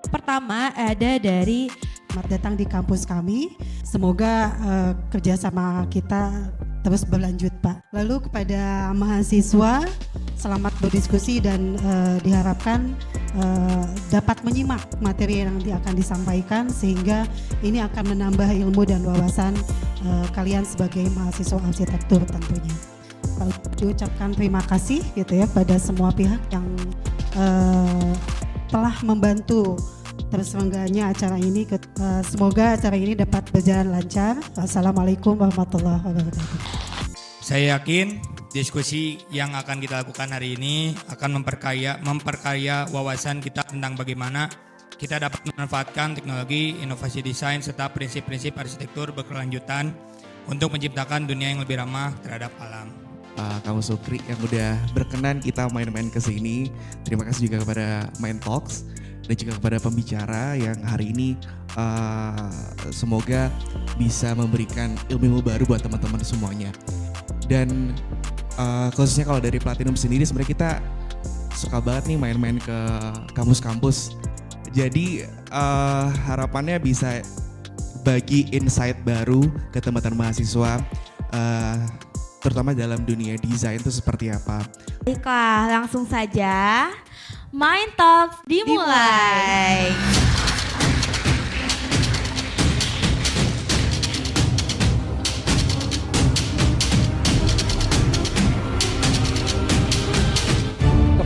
pertama ada dari Selamat datang di kampus kami. Semoga kerjasama kita terus berlanjut, Pak. Lalu kepada mahasiswa, selamat berdiskusi dan diharapkan dapat menyimak materi yang nanti akan disampaikan sehingga ini akan menambah ilmu dan wawasan kalian sebagai mahasiswa arsitektur tentunya. Diucapkan terima kasih gitu ya pada semua pihak yang telah membantu terselenggaranya acara ini. Semoga acara ini dapat berjalan lancar. Assalamualaikum warahmatullahi wabarakatuh. Saya yakin diskusi yang akan kita lakukan hari ini akan memperkaya wawasan kita tentang bagaimana kita dapat memanfaatkan teknologi, inovasi desain, serta prinsip-prinsip arsitektur berkelanjutan untuk menciptakan dunia yang lebih ramah terhadap alam. Kamu Sukri yang udah berkenan kita main-main ke sini. Terima kasih juga kepada Mind Talks dan juga kepada pembicara yang hari ini semoga bisa memberikan ilmu baru buat teman-teman semuanya. Dan khususnya kalau dari Platinum sendiri sebenarnya kita suka banget nih main-main ke kampus-kampus. Jadi harapannya bisa bagi insight baru ke teman-teman mahasiswa, terutama dalam dunia desain itu seperti apa. Baiklah, langsung saja Mind Talks dimulai.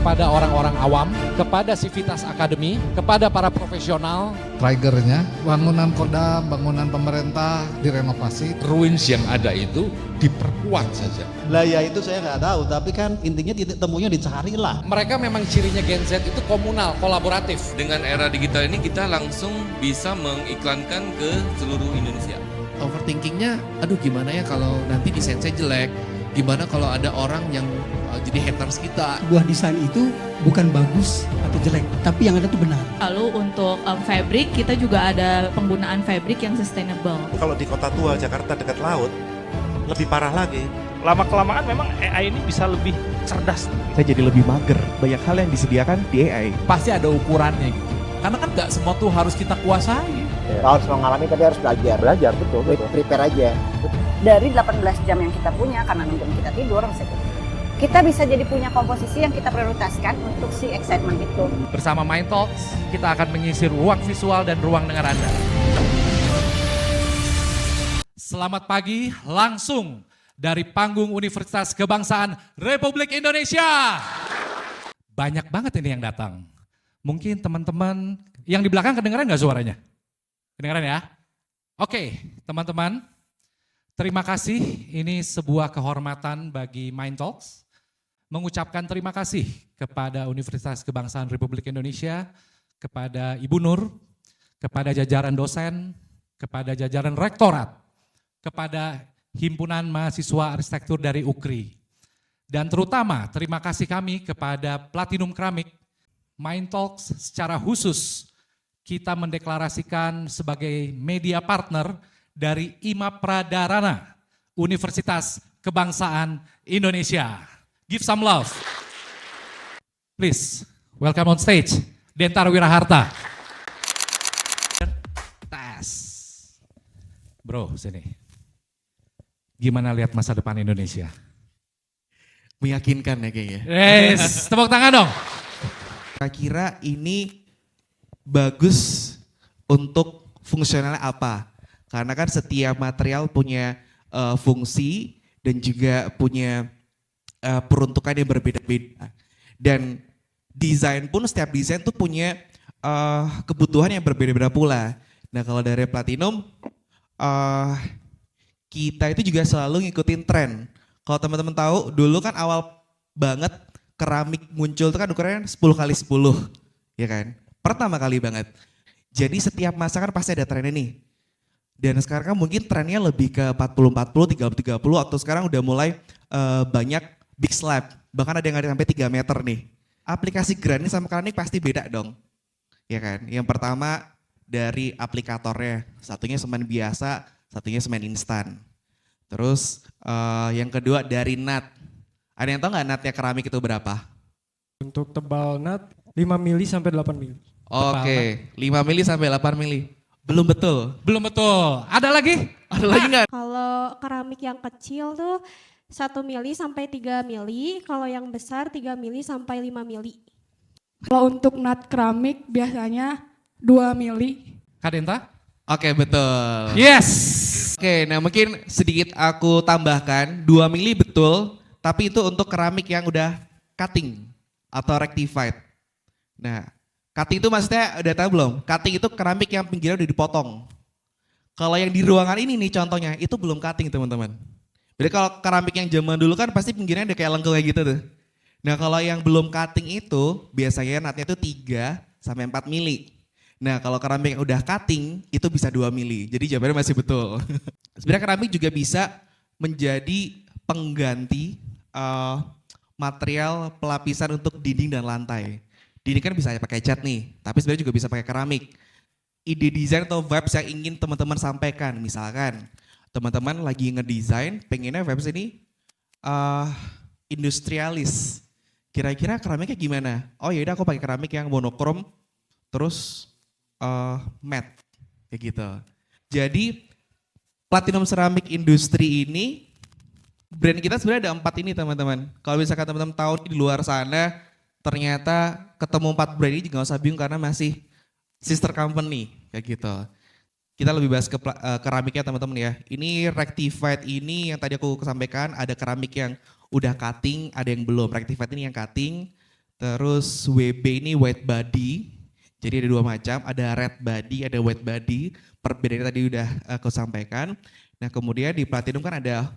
Kepada orang-orang awam, kepada Civitas Academy, kepada para profesional. Triggernya, bangunan Kodam, bangunan pemerintah direnovasi. Ruins yang ada itu diperkuat saja. Lah ya itu saya nggak tahu, tapi kan intinya titik temunya dicari lah. Mereka memang cirinya Gen Z itu komunal, kolaboratif. Dengan era digital ini kita langsung bisa mengiklankan ke seluruh Indonesia. Overthinkingnya, aduh gimana ya kalau nanti desain saya jelek, gimana kalau ada orang yang jadi haters kita. Sebuah desain itu bukan bagus atau jelek, tapi yang ada itu benar. Lalu untuk fabric, kita juga ada penggunaan fabric yang sustainable. Kalau di kota tua Jakarta dekat laut, lebih parah lagi. Lama-kelamaan memang AI ini bisa lebih cerdas. Saya jadi lebih mager, banyak hal yang disediakan di AI. Pasti ada ukurannya gitu. Karena kan nggak semua tuh harus kita kuasai. Harus mengalami tapi harus belajar. Belajar, betul. Prepare aja. Dari 18 jam yang kita punya, karena 6 jam kita tidur, kita bisa jadi punya komposisi yang kita prioritaskan untuk si excitement itu. Bersama Mind Talks, kita akan menyisir ruang visual dan ruang dengar Anda. Selamat pagi, langsung dari panggung Universitas Kebangsaan Republik Indonesia. Banyak banget ini yang datang. Mungkin teman-teman yang di belakang kedengeran nggak suaranya? Kedengeran ya? Oke, teman-teman. Terima kasih, ini sebuah kehormatan bagi Mind Talks. Mengucapkan terima kasih kepada Universitas Kebangsaan Republik Indonesia, kepada Ibu Nur, kepada jajaran dosen, kepada jajaran rektorat, kepada Himpunan Mahasiswa Arsitektur dari UKRI. Dan terutama terima kasih kami kepada Platinum Keramik. Mind Talks secara khusus kita mendeklarasikan sebagai media partner dari IMA Pradarana, Universitas Kebangsaan Indonesia. Give some love. Please, welcome on stage, Dentar Wiraharta. Tas. Bro, sini. Gimana lihat masa depan Indonesia? Meyakinkan ya kayaknya. Yes, tepuk tangan dong. Kira-kira ini bagus untuk fungsionalnya apa? Karena kan setiap material punya fungsi dan juga punya peruntukan yang berbeda-beda. Dan desain pun setiap desain tuh punya kebutuhan yang berbeda-beda pula. Nah kalau dari Platinum, kita itu juga selalu ngikutin tren. Kalau teman-teman tahu dulu kan awal banget keramik muncul itu kan ukurannya 10x10, ya kan? Pertama kali banget. Jadi setiap masa kan pasti ada trennya nih. Dan sekarang kan mungkin trennya lebih ke 40-40, 30-30 atau sekarang udah mulai banyak big slab. Bahkan ada yang ada sampai 3 meter nih. Aplikasi granit sama keramik pasti beda dong. Ya kan? Yang pertama dari aplikatornya. Satunya semen biasa, satunya semen instan. Terus yang kedua dari nut. Ada yang tahu nggak nutnya keramik itu berapa? Untuk tebal nut 5 mili sampai 8 mili. Oke, 5 mili sampai 8 mili. Belum betul. Belum betul. Ada lagi? Ada lagi nggak? Kalau keramik yang kecil tuh 1 mili sampai 3 mili, kalau yang besar 3 mili sampai 5 mili. Kalau untuk nut keramik biasanya 2 mili. Kak Denta? Oke, betul. Yes. Oke, nah mungkin sedikit aku tambahkan, 2 mili betul, tapi itu untuk keramik yang udah cutting atau rectified. Nah, cutting itu maksudnya udah tahu belum? Cutting itu keramik yang pinggirnya udah dipotong. Kalau yang di ruangan ini nih contohnya, itu belum cutting teman-teman. Jadi kalau keramik yang zaman dulu kan pasti pinggirnya udah kayak lengkung kayak gitu tuh. Nah kalau yang belum cutting itu biasanya nutnya itu 3 sampai 4 mili. Nah kalau keramik yang udah cutting itu bisa 2 mili. Jadi jawabannya masih betul. Sebenarnya keramik juga bisa menjadi pengganti material pelapisan untuk dinding dan lantai. Dinding kan bisa pakai cat nih, tapi sebenarnya juga bisa pakai keramik. Ide desain atau vibes yang ingin teman-teman sampaikan, misalkan teman-teman lagi ngedesain, pengennya vibes ini industrialis. Kira-kira keramiknya gimana? Oh yaudah aku pakai keramik yang monokrom, terus matte, kayak gitu. Jadi Platinum Ceramic Industry ini, brand kita sebenarnya ada 4 ini teman-teman. Kalau misalkan teman-teman tahu di luar sana, ternyata ketemu 4 brand ini juga gak usah bingung karena masih sister company, kayak gitu. Kita lebih bahas ke keramiknya teman-teman ya. Ini rectified ini yang tadi aku sampaikan, ada keramik yang udah cutting, ada yang belum. Rectified ini yang cutting, terus WB ini white body. Jadi ada 2 macam, ada red body, ada white body. Perbedaannya tadi udah aku sampaikan. Nah kemudian di Platinum kan ada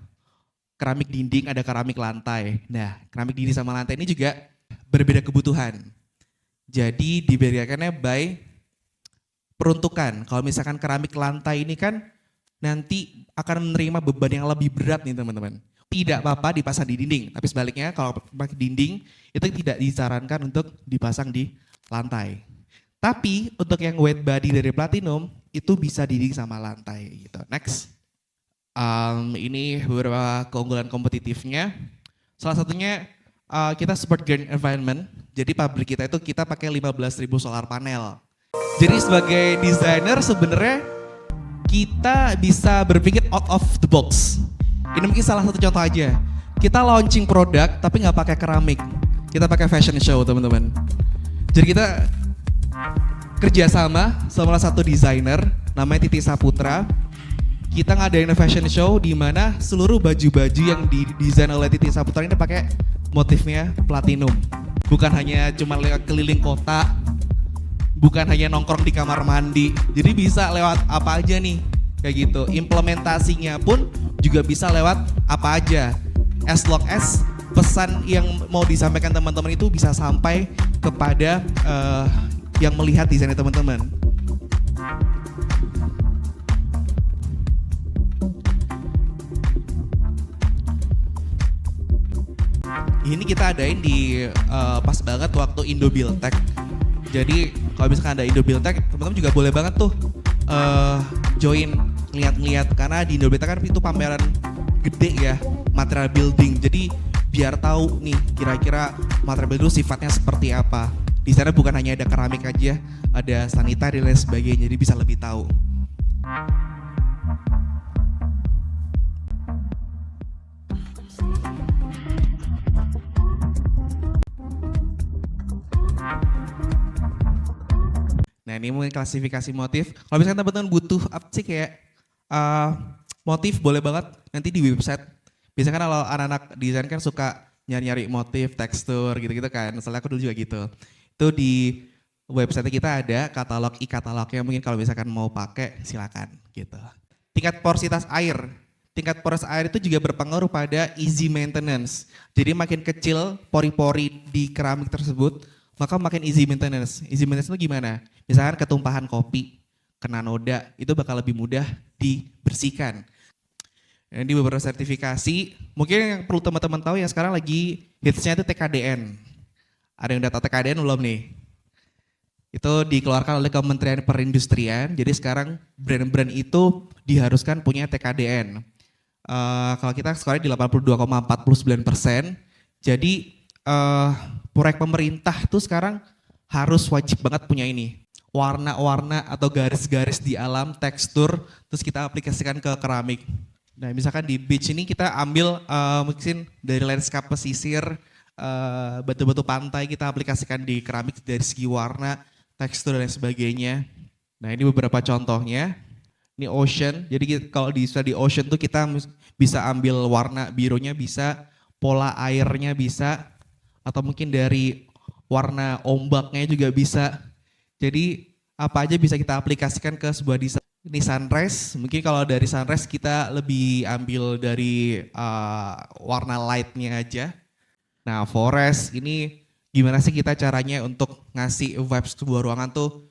keramik dinding, ada keramik lantai. Nah keramik dinding sama lantai ini juga berbeda kebutuhan. Jadi dibedakannya by peruntukan. Kalau misalkan keramik lantai ini kan nanti akan menerima beban yang lebih berat nih teman-teman. Tidak apa-apa dipasang di dinding, tapi sebaliknya kalau pakai dinding itu tidak disarankan untuk dipasang di lantai. Tapi untuk yang white body dari Platinum itu bisa dinding sama lantai gitu. Next. Ini beberapa keunggulan kompetitifnya. Salah satunya kita support green environment. Jadi pabrik kita itu kita pakai 15.000 solar panel. Jadi sebagai desainer sebenarnya kita bisa berpikir out of the box. Ini mungkin salah satu contoh aja. Kita launching produk tapi nggak pakai keramik. Kita pakai fashion show teman-teman. Jadi kita kerjasama sama satu desainer namanya Titi Saputra. Kita ngadain fashion show di mana seluruh baju-baju yang didesain oleh Titi Saputra ini pakai motifnya platinum. Bukan hanya cuma lewat keliling kota, bukan hanya nongkrong di kamar mandi. Jadi bisa lewat apa aja nih, kayak gitu. Implementasinya pun juga bisa lewat apa aja. As long as pesan yang mau disampaikan teman-teman itu bisa sampai kepada yang melihat desainnya teman-teman. Ini kita adain di pas banget waktu Indo Build Tech. Jadi kalau misalkan ada Indo Build Tech, teman-teman juga boleh banget tuh join, ngeliat-ngeliat. Karena di Indo Build Tech kan itu pameran gede ya, material building. Jadi biar tahu nih kira-kira material building itu sifatnya seperti apa. Di sana bukan hanya ada keramik aja, ada sanitary dan lain sebagainya. Jadi bisa lebih tahu. Nah ini mungkin klasifikasi motif. Kalau misalkan teman-teman butuh apa sih kayak motif, boleh banget nanti di website. Biasanya kan kalau anak-anak desain kan suka nyari-nyari motif, tekstur gitu-gitu kan. Misalnya aku dulu juga gitu. Itu di website kita ada katalog e-katalognya, mungkin kalau misalkan mau pakai silakan gitu. Tingkat porositas air. Tingkat porositas air itu juga berpengaruh pada easy maintenance. Jadi makin kecil pori-pori di keramik tersebut, maka makin easy maintenance. Easy maintenance itu gimana? Misalkan ketumpahan kopi, kena noda, itu bakal lebih mudah dibersihkan. Ini beberapa sertifikasi, mungkin yang perlu teman-teman tahu yang sekarang lagi hitsnya itu TKDN. Ada yang udah tahu TKDN belum nih? Itu dikeluarkan oleh Kementerian Perindustrian, jadi sekarang brand-brand itu diharuskan punya TKDN. Kalau kita skornya di 82,49%, jadi proyek pemerintah tuh sekarang harus wajib banget punya ini. Warna-warna atau garis-garis di alam, tekstur, terus kita aplikasikan ke keramik. Nah misalkan di beach ini kita ambil mungkin dari landscape pesisir, batu-batu pantai kita aplikasikan di keramik dari segi warna, tekstur dan lain sebagainya. Nah ini beberapa contohnya. Ini ocean, jadi kalau di ocean tuh kita bisa ambil warna birunya bisa, pola airnya bisa, atau mungkin dari warna ombaknya juga bisa. Jadi apa aja bisa kita aplikasikan ke sebuah desain. Ini sunrise, mungkin kalau dari sunrise kita lebih ambil dari warna lightnya aja. Nah forest ini gimana sih kita caranya untuk ngasih vibes sebuah ruangan tuh,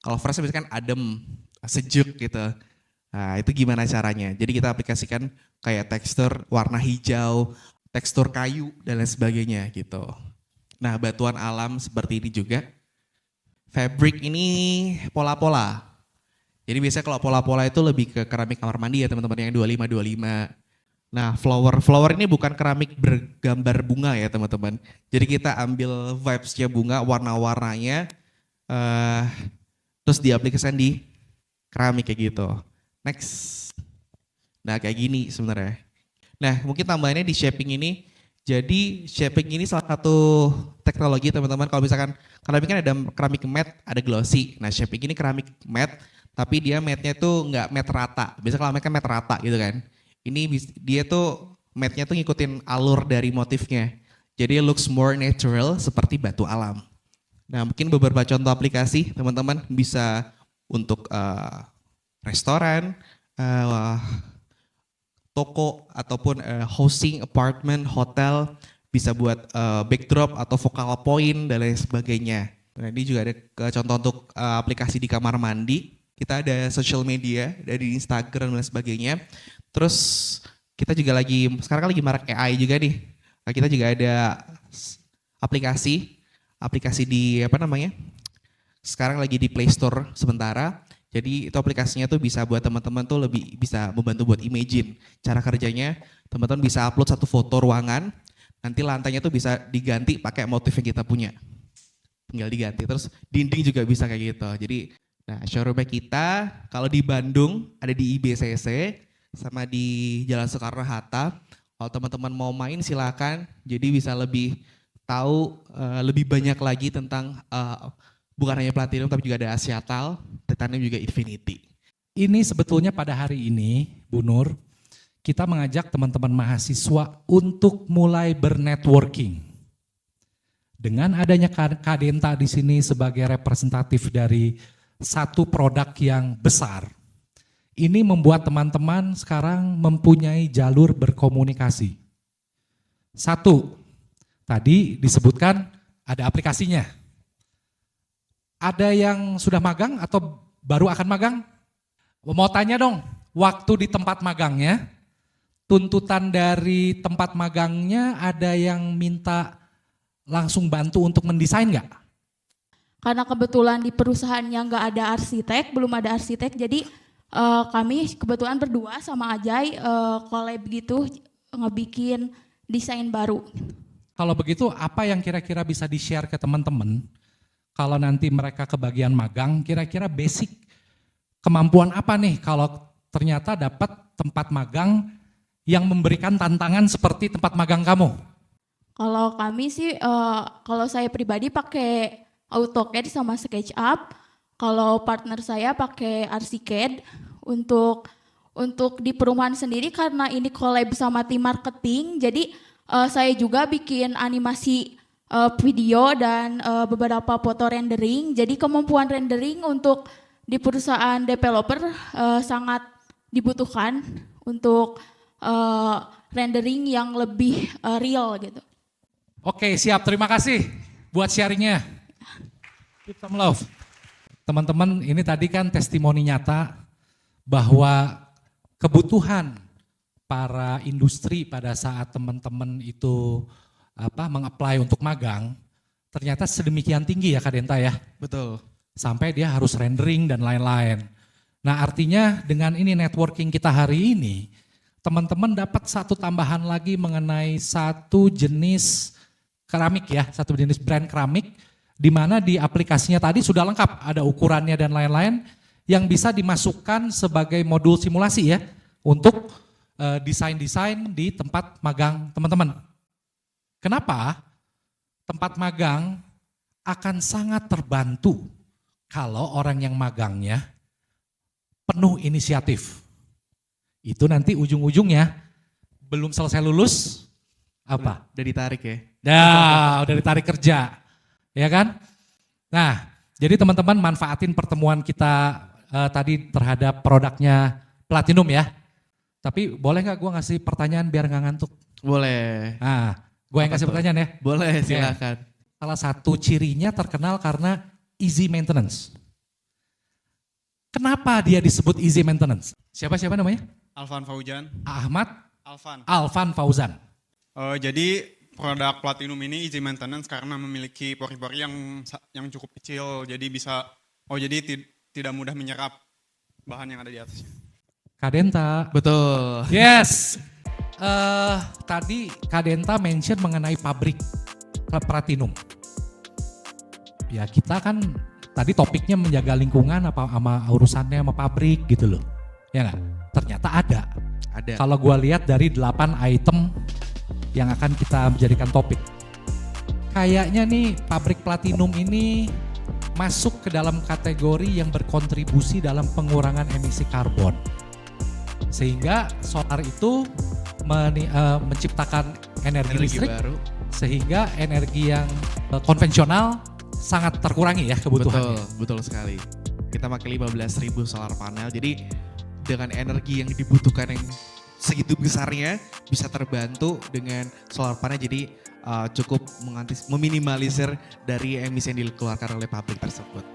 kalau forest biasanya kan adem, sejuk gitu. Nah itu gimana caranya, jadi kita aplikasikan kayak tekstur warna hijau, tekstur kayu dan lain sebagainya gitu. Nah batuan alam seperti ini juga. Fabric ini pola-pola. Jadi biasanya kalau pola-pola itu lebih ke keramik kamar mandi ya teman-teman yang 25-25. Nah flower ini bukan keramik bergambar bunga ya teman-teman. Jadi kita ambil vibes-nya bunga, warna-warnanya, terus diaplikasikan di keramik kayak gitu. Next. Nah kayak gini sebenarnya. Nah mungkin tambahannya di shaping ini. Jadi shaping ini salah satu teknologi teman-teman. Kalau misalkan keramik kan ada keramik matte, ada glossy. Nah shaping ini keramik matte, tapi dia matte-nya tuh nggak matte rata. Biasanya kalau matte kan matte rata gitu kan. Ini dia tuh matte-nya tuh ngikutin alur dari motifnya. Jadi looks more natural seperti batu alam. Nah mungkin beberapa contoh aplikasi teman-teman bisa untuk restoran, toko ataupun housing, apartment, hotel, bisa buat backdrop atau focal point dan lain sebagainya. Nah ini juga ada contoh untuk aplikasi di kamar mandi. Kita ada social media dari Instagram dan sebagainya. Terus kita juga sekarang lagi marak AI juga nih. Nah, kita juga ada aplikasi di sekarang lagi di Play Store sementara. Jadi itu aplikasinya tuh bisa buat teman-teman tuh lebih bisa membantu buat imagine. Cara kerjanya teman-teman bisa upload satu foto ruangan, nanti lantainya tuh bisa diganti pakai motif yang kita punya. Tinggal diganti, terus dinding juga bisa kayak gitu. Jadi nah showroomnya kita kalau di Bandung ada di IBCC sama di Jalan Soekarno-Hatta. Kalau teman-teman mau main silakan, jadi bisa lebih tahu lebih banyak lagi tentang bukan hanya Platinum tapi juga ada Asiatal, Titanium juga Infinity. Ini sebetulnya pada hari ini, Bu Nur, kita mengajak teman-teman mahasiswa untuk mulai bernetworking. Dengan adanya Kadenta di sini sebagai representatif dari satu produk yang besar, ini membuat teman-teman sekarang mempunyai jalur berkomunikasi. Satu, tadi disebutkan ada aplikasinya. Ada yang sudah magang atau baru akan magang? Mau tanya dong, waktu di tempat magangnya, tuntutan dari tempat magangnya ada yang minta langsung bantu untuk mendesain nggak? Karena kebetulan di perusahaan yang nggak ada arsitek, belum ada arsitek, jadi kami kebetulan berdua sama Ajay collab gitu, ngebikin desain baru. Kalau begitu apa yang kira-kira bisa di-share ke teman-teman? Kalau nanti mereka kebagian magang, kira-kira basic kemampuan apa nih kalau ternyata dapat tempat magang yang memberikan tantangan seperti tempat magang kamu? Kalau kami sih, kalau saya pribadi pakai AutoCAD sama SketchUp. Kalau partner saya pakai Archicad. Untuk di perumahan sendiri karena ini collab sama tim marketing, jadi saya juga bikin animasi video dan beberapa foto rendering. Jadi kemampuan rendering untuk di perusahaan developer sangat dibutuhkan untuk rendering yang lebih real gitu. Oke, siap. Terima kasih buat sharingnya. Keep some love. Teman-teman, ini tadi kan testimoni nyata bahwa kebutuhan para industri pada saat teman-teman itu meng-apply untuk magang, ternyata sedemikian tinggi ya Kadenta ya. Betul. Sampai dia harus rendering dan lain-lain. Nah artinya dengan ini networking kita hari ini, teman-teman dapat satu tambahan lagi mengenai satu jenis keramik ya, satu jenis brand keramik di mana di aplikasinya tadi sudah lengkap, ada ukurannya dan lain-lain yang bisa dimasukkan sebagai modul simulasi ya untuk desain-desain di tempat magang teman-teman. Kenapa? Tempat magang akan sangat terbantu kalau orang yang magangnya penuh inisiatif. Itu nanti ujung-ujungnya belum selesai lulus apa? Udah ditarik ya? Udah ditarik kerja, ya kan? Nah, jadi teman-teman manfaatin pertemuan kita tadi terhadap produknya Platinum ya. Tapi boleh nggak gue ngasih pertanyaan biar nggak ngantuk? Boleh. Nah, gue yang kasih pertanyaan ya. Boleh, silakan. Salah satu cirinya terkenal karena easy maintenance. Kenapa dia disebut easy maintenance? Siapa namanya? Alvan Fauzan. Ahmad Alvan. Alvan Fauzan. Jadi produk Platinum ini easy maintenance karena memiliki pori-pori yang cukup kecil, jadi tidak mudah menyerap bahan yang ada di atasnya. Kadenta. Betul. Yes. Tadi Kadenta mention mengenai pabrik Platinum. Ya kita kan tadi topiknya menjaga lingkungan apa sama urusannya sama pabrik gitu loh. Ya nggak? Ternyata ada. Kalau gua lihat dari 8 item yang akan kita menjadikan topik. Kayaknya nih pabrik Platinum ini masuk ke dalam kategori yang berkontribusi dalam pengurangan emisi karbon. Sehingga solar itu menciptakan energi listrik baru. Sehingga energi yang konvensional sangat terkurangi ya kebutuhannya. Betul sekali. Kita pakai 15.000 solar panel, jadi dengan energi yang dibutuhkan yang segitu besarnya bisa terbantu dengan solar panel, jadi cukup meminimalisir dari emisi yang dikeluarkan oleh pabrik tersebut.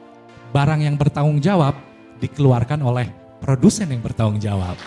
Barang yang bertanggung jawab dikeluarkan oleh produsen yang bertanggung jawab.